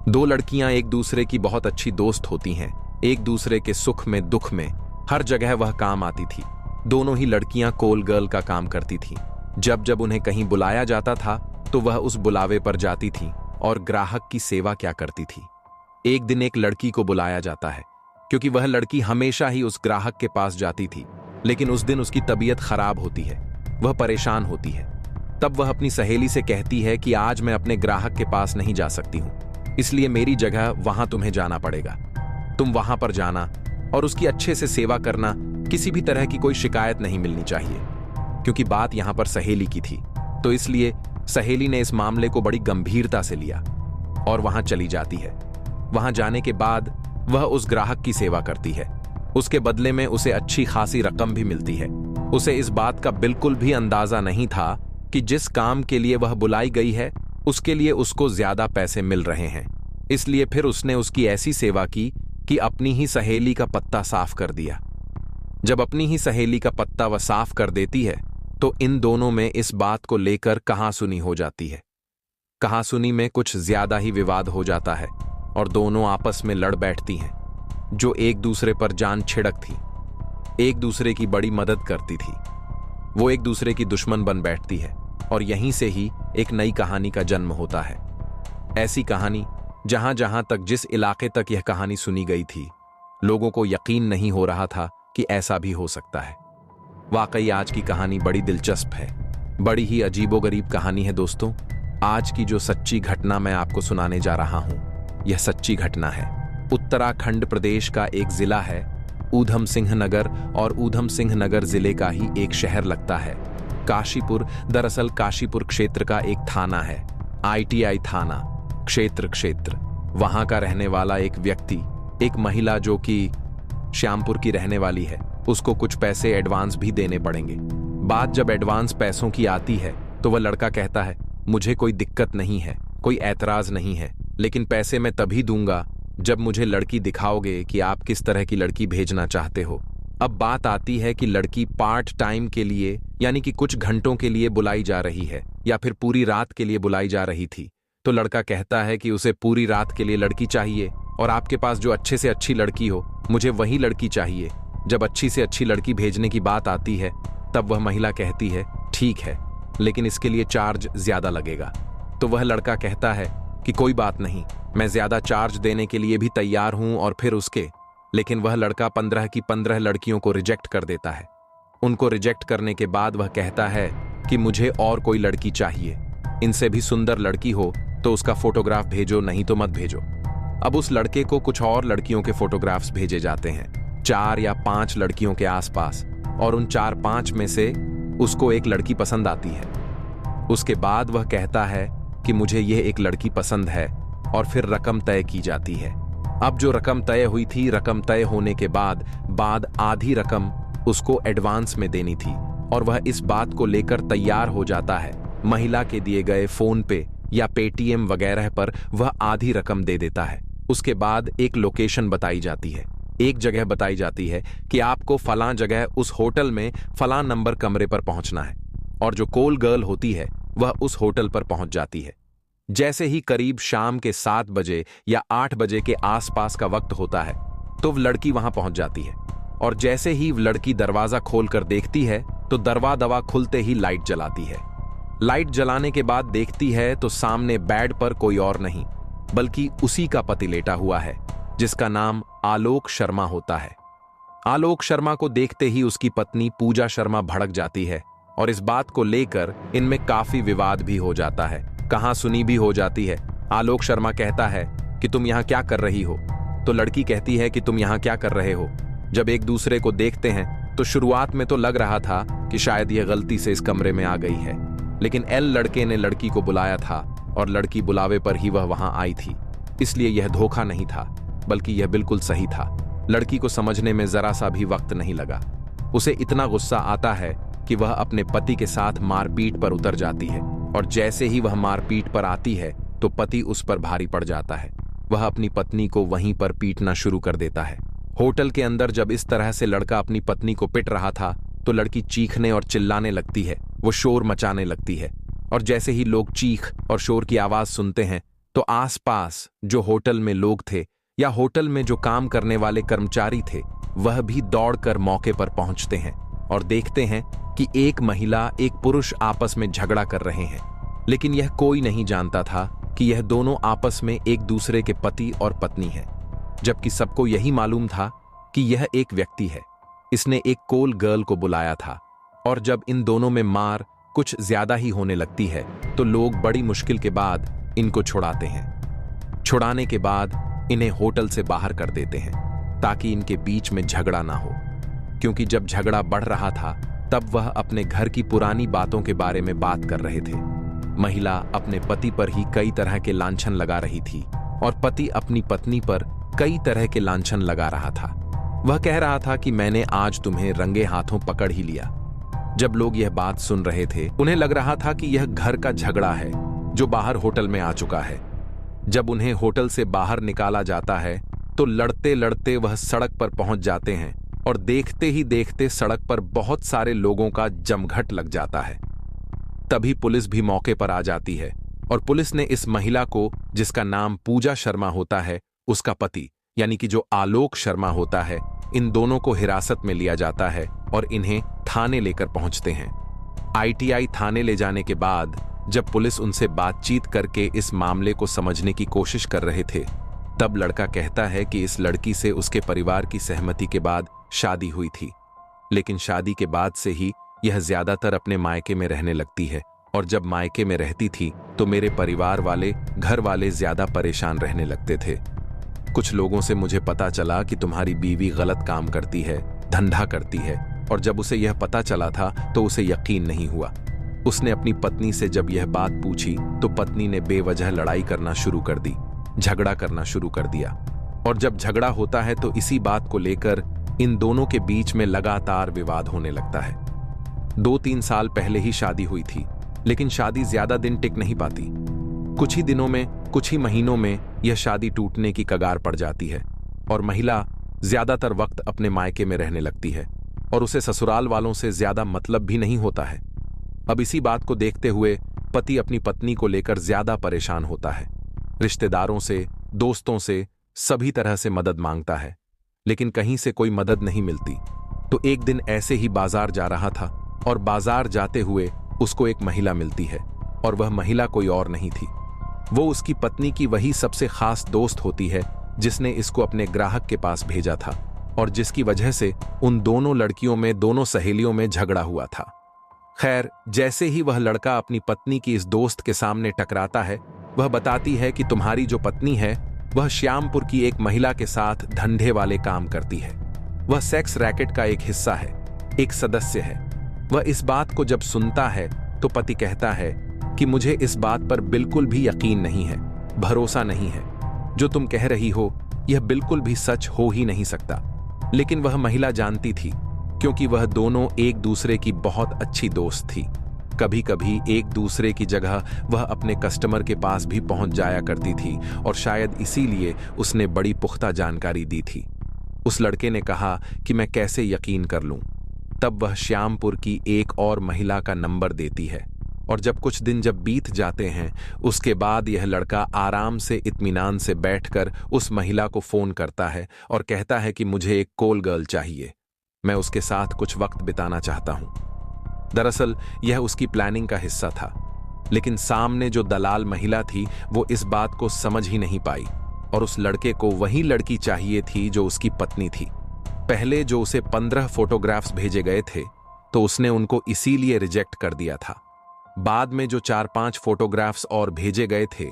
दो लड़कियां एक दूसरे की बहुत अच्छी दोस्त होती हैं। एक दूसरे के सुख में दुख में हर जगह वह काम आती थी। दोनों ही लड़कियां कॉल गर्ल का काम करती थीं। जब जब उन्हें कहीं बुलाया जाता था तो वह उस बुलावे पर जाती थीं और ग्राहक की सेवा क्या करती थी। एक दिन एक लड़की को बुलाया जाता है क्योंकि वह लड़की हमेशा ही उस ग्राहक के पास जाती थी, लेकिन उस दिन उसकी तबीयत खराब होती है, वह परेशान होती है। तब वह अपनी सहेली से कहती है कि आज मैं अपने ग्राहक के पास नहीं जा सकती हूं, इसलिए मेरी जगह वहां तुम्हें जाना पड़ेगा। तुम वहां पर जाना और उसकी अच्छे से सेवा करना, किसी भी तरह की कोई शिकायत नहीं मिलनी चाहिए। क्योंकि बात यहां पर सहेली की थी, तो इसलिए सहेली ने इस मामले को बड़ी गंभीरता से लिया और वहां चली जाती है। वहां जाने के बाद वह उस ग्राहक की सेवा करती है। उसके बदले में उसे अच्छी खासी रकम भी मिलती है। उसे इस बात का बिल्कुल भी अंदाजा नहीं था कि जिस काम के लिए वह बुलाई गई है उसके लिए उसको ज्यादा पैसे मिल रहे हैं। इसलिए फिर उसने उसकी ऐसी सेवा की कि अपनी ही सहेली का पत्ता साफ कर दिया। जब अपनी ही सहेली का पत्ता वह साफ कर देती है तो इन दोनों में इस बात को लेकर कहासुनी हो जाती है। कहासुनी में कुछ ज्यादा ही विवाद हो जाता है और दोनों आपस में लड़ बैठती हैं। जो एक दूसरे पर जान छिड़क थी, एक दूसरे की बड़ी मदद करती थी, वो एक दूसरे की दुश्मन बन बैठती है और यहीं से ही एक नई कहानी का जन्म होता है। ऐसी कहानी जहां जहां तक जिस इलाके तक यह कहानी सुनी गई थी, लोगों को यकीन नहीं हो रहा था कि ऐसा भी हो सकता है। वाकई आज की कहानी बड़ी दिलचस्प है, बड़ी ही अजीबोगरीब कहानी है दोस्तों। आज की जो सच्ची घटना मैं आपको सुनाने जा रहा हूं, यह सच्ची घटना है। उत्तराखंड प्रदेश का एक जिला है ऊधम सिंह नगर, और ऊधम सिंह नगर जिले का ही एक शहर लगता है काशीपुर। दरअसल काशीपुर क्षेत्र का एक थाना है, ITI थाना क्षेत्र। वहां का रहने वाला एक व्यक्ति, एक महिला जो कि श्यामपुर की रहने वाली है, उसको कुछ पैसे एडवांस भी देने पड़ेंगे। बात जब एडवांस पैसों की आती है तो वह लड़का कहता है, मुझे कोई दिक्कत नहीं है, कोई ऐतराज नहीं है, लेकिन पैसे मैं तभी दूंगा जब मुझे लड़की दिखाओगे कि आप किस तरह की लड़की भेजना चाहते हो। अब बात आती है कि लड़की पार्ट टाइम के लिए, यानी कि कुछ घंटों के लिए बुलाई जा रही है या फिर पूरी रात के लिए बुलाई जा रही थी। तो लड़का कहता है कि उसे पूरी रात के लिए लड़की चाहिए और आपके पास जो अच्छे से अच्छी लड़की हो, मुझे वही लड़की चाहिए। जब अच्छी से अच्छी लड़की भेजने की बात आती है तब वह महिला कहती है, ठीक है, लेकिन इसके लिए चार्ज ज्यादा लगेगा। तो वह लड़का कहता है कि कोई बात नहीं, मैं ज्यादा चार्ज देने के लिए भी तैयार हूं। और फिर उसके, लेकिन वह लड़का 15 की 15 लड़कियों को रिजेक्ट कर देता है। उनको रिजेक्ट करने के बाद वह कहता है कि मुझे और कोई लड़की चाहिए, इनसे भी सुंदर लड़की हो तो उसका फोटोग्राफ भेजो, नहीं तो मत भेजो। अब उस लड़के को कुछ और लड़कियों के फोटोग्राफ्स भेजे जाते हैं, 4 या 5 लड़कियों के आसपास, और उन 4-5 में से उसको एक लड़की पसंद आती है। उसके बाद वह कहता है कि मुझे यह एक लड़की पसंद है, और फिर रकम तय की जाती है। अब जो रकम तय हुई थी, रकम तय होने के बाद आधी रकम उसको एडवांस में देनी थी, और वह इस बात को लेकर तैयार हो जाता है। महिला के दिए गए फोन पे या पेटीएम वगैरह पर वह आधी रकम दे देता है। उसके बाद एक लोकेशन बताई जाती है, एक जगह बताई जाती है कि आपको फलां जगह उस होटल में फलां नंबर कमरे पर पहुंचना है, और जो कॉल गर्ल होती है वह उस होटल पर पहुंच जाती है। जैसे ही करीब शाम के 7 बजे या 8 बजे के आसपास का वक्त होता है तो लड़की वहां पहुंच जाती है, और जैसे ही लड़की दरवाजा खोलकर देखती है तो दरवा खुलते ही लाइट जलाती है। लाइट जलाने के बाद देखती है तो सामने बेड पर कोई और नहीं बल्कि उसी का पति लेटा हुआ है, जिसका नाम आलोक शर्मा होता है। आलोक शर्मा को देखते ही उसकी पत्नी पूजा शर्मा भड़क जाती है, और इस बात को लेकर इनमें काफी विवाद भी हो जाता है, कहासुनी भी हो जाती है। आलोक शर्मा कहता है कि तुम यहाँ क्या कर रही हो, तो लड़की कहती है कि तुम यहाँ क्या कर रहे हो। जब एक दूसरे को देखते हैं तो शुरुआत में तो लग रहा था कि शायद यह गलती से इस कमरे में आ गई है, लेकिन एल लड़के ने लड़की को बुलाया था और लड़की बुलावे पर ही वह वहां आई थी, इसलिए यह धोखा नहीं था बल्कि यह बिल्कुल सही था। लड़की को समझने में जरा सा भी वक्त नहीं लगा। उसे इतना गुस्सा आता है कि वह अपने पति के साथ मारपीट पर उतर जाती है, और जैसे ही वह मारपीट पर आती है तो पति उस पर भारी पड़ जाता है। वह अपनी पत्नी को वहीं पर पीटना शुरू कर देता है। होटल के अंदर जब इस तरह से लड़का अपनी पत्नी को पिट रहा था तो लड़की चीखने और चिल्लाने लगती है, वो शोर मचाने लगती है, और जैसे ही लोग चीख और शोर की आवाज सुनते हैं तो आसपास जो होटल में लोग थे या होटल में जो काम करने वाले कर्मचारी थे, वह भी दौड़कर मौके पर पहुंचते हैं और देखते हैं कि एक महिला एक पुरुष आपस में झगड़ा कर रहे हैं। लेकिन यह कोई नहीं जानता था कि यह दोनों आपस में एक दूसरे के पति और पत्नी हैं, जबकि सबको यही मालूम था कि यह एक व्यक्ति है। इसने एक कोल गर्ल को बुलाया था और जब इन दोनों में मार कुछ ज्यादा ही होने लगती है तो लोग बड़ी मुश्किल के बाद इनको छुड़ाते हैं। छुड़ाने के बाद इन्हें होटल से बाहर कर देते हैं ताकि इनके बीच में झगड़ा ना हो, क्योंकि जब झगड़ा बढ़ रहा था तब वह अपने घर की पुरानी बातों के बारे में बात कर रहे थे। महिला अपने पति पर ही कई तरह के लांछन लगा रही थी और पति अपनी पत्नी पर कई तरह के लांछन लगा रहा था। वह कह रहा था कि मैंने आज तुम्हें रंगे हाथों पकड़ ही लिया। जब लोग यह बात सुन रहे थे उन्हें लग रहा था कि यह घर का झगड़ा है जो बाहर होटल में आ चुका है। जब उन्हें होटल से बाहर निकाला जाता है तो लड़ते लड़ते वह सड़क पर पहुंच जाते हैं और देखते ही देखते सड़क पर बहुत सारे लोगों का जमघट लग जाता है। तभी पुलिस भी मौके पर आ जाती है और पुलिस ने इस महिला को, जिसका नाम पूजा शर्मा होता है, उसका पति यानी कि जो आलोक शर्मा होता है, इन दोनों को हिरासत में लिया जाता है और इन्हें थाने लेकर पहुंचते हैं। आईटीआई थाने ले जाने के बाद जब पुलिस उनसे बातचीत करके इस मामले को समझने की कोशिश कर रहे थे, तब लड़का कहता है कि इस लड़की से उसके परिवार की सहमति के बाद शादी हुई थी, लेकिन शादी के बाद से ही यह ज्यादातर अपने मायके में रहने लगती है और जब मायके में रहती थी तो मेरे परिवार वाले, घर वाले ज्यादा परेशान रहने लगते थे। कुछ लोगों से मुझे पता चला कि तुम्हारी बीवी गलत काम करती है, धंधा करती है, और जब उसे यह पता चला था तो उसे यकीन नहीं हुआ। उसने अपनी पत्नी से जब यह बात पूछी तो पत्नी ने बेवजह लड़ाई करना शुरू कर दी, झगड़ा करना शुरू कर दिया। और जब झगड़ा होता है तो इसी बात को लेकर इन दोनों के बीच में लगातार विवाद होने लगता है। 2-3 साल पहले ही शादी हुई थी, लेकिन शादी ज्यादा दिन टिक नहीं पाती। कुछ ही दिनों में, कुछ ही महीनों में यह शादी टूटने की कगार पड़ जाती है और महिला ज्यादातर वक्त अपने मायके में रहने लगती है और उसे ससुराल वालों से ज्यादा मतलब भी नहीं होता है। अब इसी बात को देखते हुए पति अपनी पत्नी को लेकर ज्यादा परेशान होता है। रिश्तेदारों से, दोस्तों से, सभी तरह से मदद मांगता है, लेकिन कहीं से कोई मदद नहीं मिलती। तो एक दिन ऐसे ही बाजार जा रहा था और बाजार जाते हुए उसको एक महिला मिलती है और वह महिला कोई और नहीं थी, वो उसकी पत्नी की वही सबसे खास दोस्त होती है जिसने इसको अपने ग्राहक के पास भेजा था और जिसकी वजह से उन दोनों लड़कियों में, दोनों सहेलियों में झगड़ा हुआ था। खैर, जैसे ही वह लड़का अपनी पत्नी की इस दोस्त के सामने टकराता है, वह बताती है कि तुम्हारी जो पत्नी है वह श्यामपुर की एक महिला के साथ धंधे वाले काम करती है। वह सेक्स रैकेट का एक हिस्सा है, एक सदस्य है। वह इस बात को जब सुनता है तो पति कहता है कि मुझे इस बात पर बिल्कुल भी यकीन नहीं है, भरोसा नहीं है। जो तुम कह रही हो यह बिल्कुल भी सच हो ही नहीं सकता। लेकिन वह महिला जानती थी, क्योंकि वह दोनों एक दूसरे की बहुत अच्छी दोस्त थी। कभी कभी एक दूसरे की जगह वह अपने कस्टमर के पास भी पहुंच जाया करती थी और शायद इसीलिए उसने बड़ी पुख्ता जानकारी दी थी। उस लड़के ने कहा कि मैं कैसे यकीन कर लूं। तब वह श्यामपुर की एक और महिला का नंबर देती है और जब कुछ दिन जब बीत जाते हैं, उसके बाद यह लड़का आराम से इत्मीनान से बैठकर उस महिला को फोन करता है और कहता है कि मुझे एक कॉल गर्ल चाहिए, मैं उसके साथ कुछ वक्त बिताना चाहता हूं। दरअसल यह उसकी प्लानिंग का हिस्सा था, लेकिन सामने जो दलाल महिला थी वो इस बात को समझ ही नहीं पाई और उस लड़के को वही लड़की चाहिए थी जो उसकी पत्नी थी। पहले जो उसे 15 फोटोग्राफ्स भेजे गए थे तो उसने उनको इसीलिए रिजेक्ट कर दिया था। बाद में जो 4-5 फोटोग्राफ्स और भेजे गए थे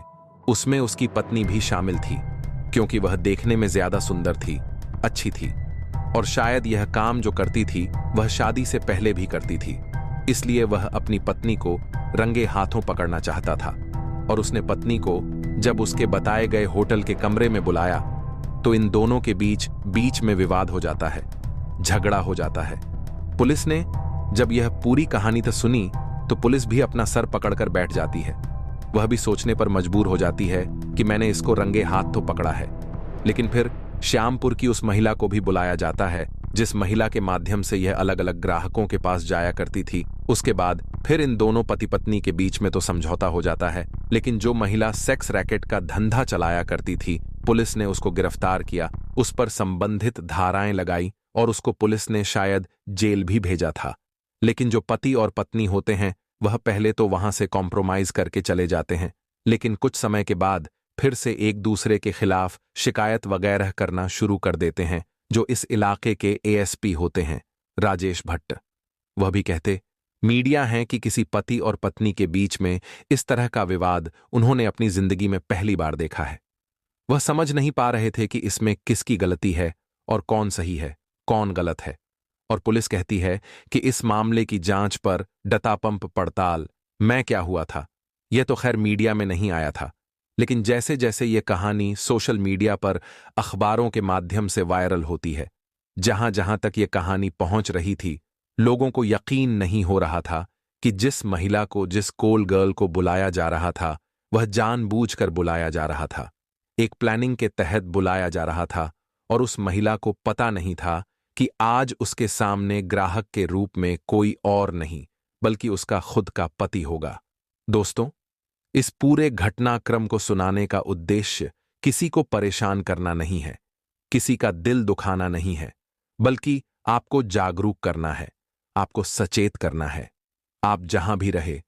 उसमें उसकी पत्नी भी शामिल थी, क्योंकि वह देखने में ज्यादा सुंदर थी, अच्छी थी और शायद यह काम जो करती थी वह शादी से पहले भी करती थी। इसलिए वह अपनी पत्नी को रंगे हाथों पकड़ना चाहता था और उसने पत्नी को जब उसके बताए गए होटल के कमरे में बुलाया तो इन दोनों के बीच में विवाद हो जाता है, झगड़ा हो जाता है। पुलिस ने जब यह पूरी कहानी तो सुनी तो पुलिस भी अपना सर पकड़कर बैठ जाती है। वह भी सोचने पर मजबूर हो जाती है कि मैंने इसको रंगे हाथ तो पकड़ा है। लेकिन फिर श्यामपुर की उस महिला को भी बुलाया जाता है जिस महिला के माध्यम से यह अलग अलग ग्राहकों के पास जाया करती थी, उसके बाद फिर इन दोनों पति पत्नी के बीच में तो समझौता हो जाता है, लेकिन जो महिला सेक्स रैकेट का धंधा चलाया करती थी, पुलिस ने उसको गिरफ्तार किया, उस पर संबंधित धाराएं लगाई और उसको पुलिस ने शायद जेल भी भेजा था। लेकिन जो पति और पत्नी होते हैं, वह पहले तो वहां से कॉम्प्रोमाइज करके चले जाते हैं, लेकिन कुछ समय के बाद फिर से एक दूसरे के खिलाफ शिकायत वगैरह करना शुरू कर देते हैं। जो इस इलाके के एएसपी होते हैं, राजेश भट्ट, वह भी कहते मीडिया है कि किसी पति और पत्नी के बीच में इस तरह का विवाद उन्होंने अपनी जिंदगी में पहली बार देखा है। वह समझ नहीं पा रहे थे कि इसमें किसकी गलती है और कौन सही है, कौन गलत है। और पुलिस कहती है कि इस मामले की जांच पर डतापंप पड़ताल, मैं क्या हुआ था, यह तो खैर मीडिया में नहीं आया था, लेकिन जैसे जैसे ये कहानी सोशल मीडिया पर अखबारों के माध्यम से वायरल होती है, जहां जहां तक ये कहानी पहुंच रही थी, लोगों को यकीन नहीं हो रहा था कि जिस महिला को, जिस कोल गर्ल को बुलाया जा रहा था, वह जानबूझकर बुलाया जा रहा था, एक प्लानिंग के तहत बुलाया जा रहा था, और उस महिला को पता नहीं था कि आज उसके सामने ग्राहक के रूप में कोई और नहीं बल्कि उसका खुद का पति होगा। दोस्तों, इस पूरे घटनाक्रम को सुनाने का उद्देश्य किसी को परेशान करना नहीं है, किसी का दिल दुखाना नहीं है, बल्कि आपको जागरूक करना है, आपको सचेत करना है। आप जहां भी रहे,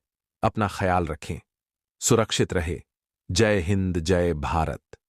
अपना ख्याल रखें, सुरक्षित रहे। जय हिंद, जय भारत।